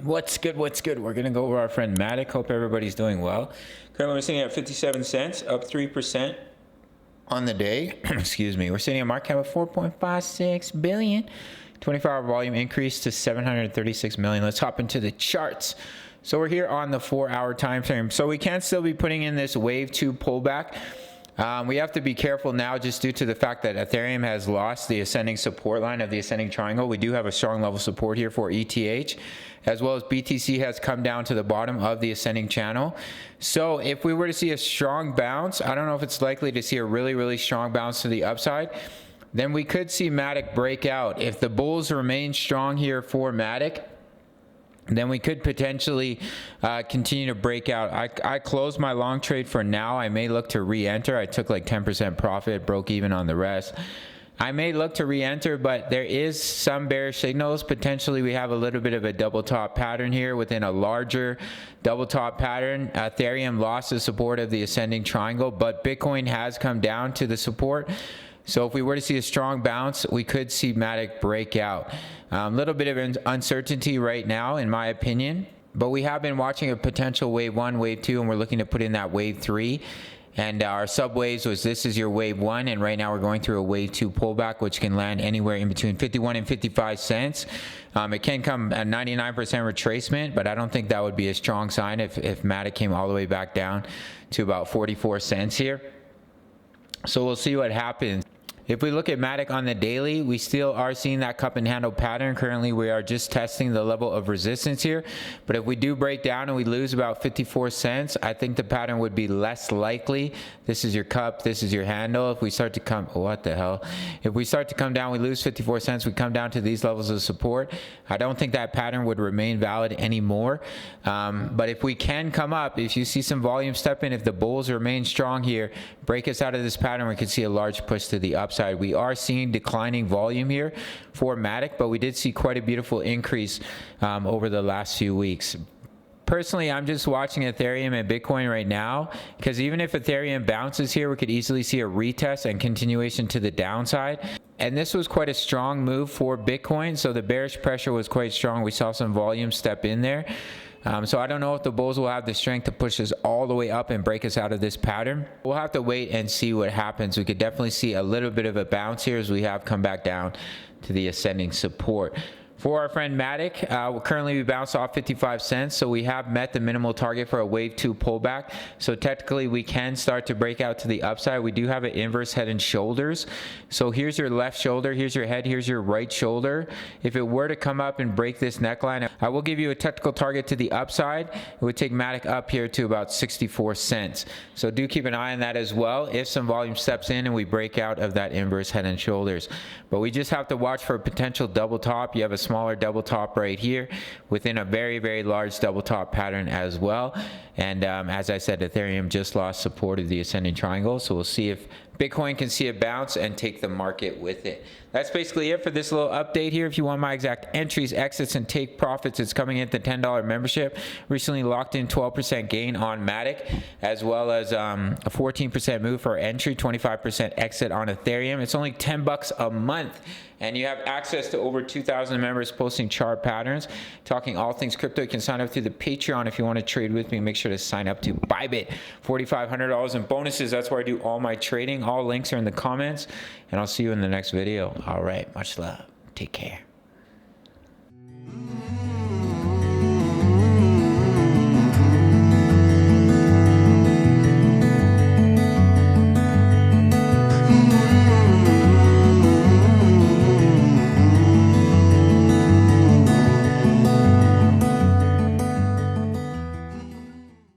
What's good? What's good? We're gonna go over our friend Matic. Hope everybody's doing well. Currently, we're sitting at 57 cents, up 3% on the day. Excuse me. We're sitting at market cap of 4.56 billion. 24-hour volume increased to 736 million. Let's hop into the charts. So we're here on the 4-hour time frame. So we can still be putting in this wave 2 pullback. We have to be careful now just due to the fact that Ethereum has lost the ascending support line of the ascending triangle. We do have a strong level support here for ETH, as well as BTC has come down to the bottom of the ascending channel. So if we were to see a strong bounce, I don't know if it's likely to see a really strong bounce to the upside, then we could see Matic break out. If the bulls remain strong here for Matic, then we could potentially continue to break out. I closed my long trade for now. I may look to re-enter. I took like 10% profit, broke even on the rest. I may look to re-enter, but there is some bearish signals. Potentially we have a little bit of a double top pattern here within a larger double top pattern. Ethereum lost the support of the ascending triangle, but Bitcoin has come down to the support. So if we were to see a strong bounce, we could see Matic break out. A little bit of uncertainty right now, in my opinion, but we have been watching a potential wave 1, wave 2, and we're looking to put in that wave 3. And our sub waves was this is your wave 1, and right now we're going through a wave 2 pullback, which can land anywhere in between 51 and 55 cents. It can come at 99% retracement, but I don't think that would be a strong sign if Matic came all the way back down to about 44 cents here. So we'll see what happens. If we look at Matic on the daily, we still are seeing that cup and handle pattern. Currently, we are just testing the level of resistance here. But if we do break down and we lose about 54 cents, I think the pattern would be less likely. This is your cup, this is your handle. If we start to come, what the hell? If we start to come down, we lose 54 cents, we come down to these levels of support. I don't think that pattern would remain valid anymore. But if we can come up, if you see some volume step in, if the bulls remain strong here, break us out of this pattern, we could see a large push to the upside. We are seeing declining volume here for Matic, but we did see quite a beautiful increase over the last few weeks. Personally, I'm just watching Ethereum and Bitcoin right now, because even if Ethereum bounces here, we could easily see a retest and continuation to the downside. And this was quite a strong move for Bitcoin, so the bearish pressure was quite strong. We saw some volume step in there. So I don't know if the bulls will have the strength to push us all the way up and break us out of this pattern. We'll have to wait and see what happens. We could definitely see a little bit of a bounce here as we have come back down to the ascending support. For our friend Matic, currently we bounced off 55 cents, so we have met the minimal target for a wave 2 pullback. So technically we can start to break out to the upside. We do have an inverse head and shoulders. So here's your left shoulder, here's your head, here's your right shoulder. If it were to come up and break this neckline, I will give you a technical target to the upside. It would take Matic up here to about 64 cents. So do keep an eye on that as well if some volume steps in and we break out of that inverse head and shoulders. But we just have to watch for a potential double top. You have a smaller double top right here within a very large double top pattern as well. And as I said, Ethereum just lost support of the ascending triangle, so we'll see if Bitcoin can see a bounce and take the market with it. That's basically it for this little update here. If you want my exact entries, exits, and take profits, it's coming at the $10 membership. Recently locked in 12% gain on Matic, as well as a 14% move for entry, 25% exit on Ethereum. It's only $10 a month, and you have access to over 2,000 members posting chart patterns, talking all things crypto. You can sign up through the Patreon if you want to trade with me. Make sure to sign up to Bybit. $4,500 in bonuses. That's where I do all my trading. All links are in the comments, and I'll see you in the next video. All right, much love. Take care.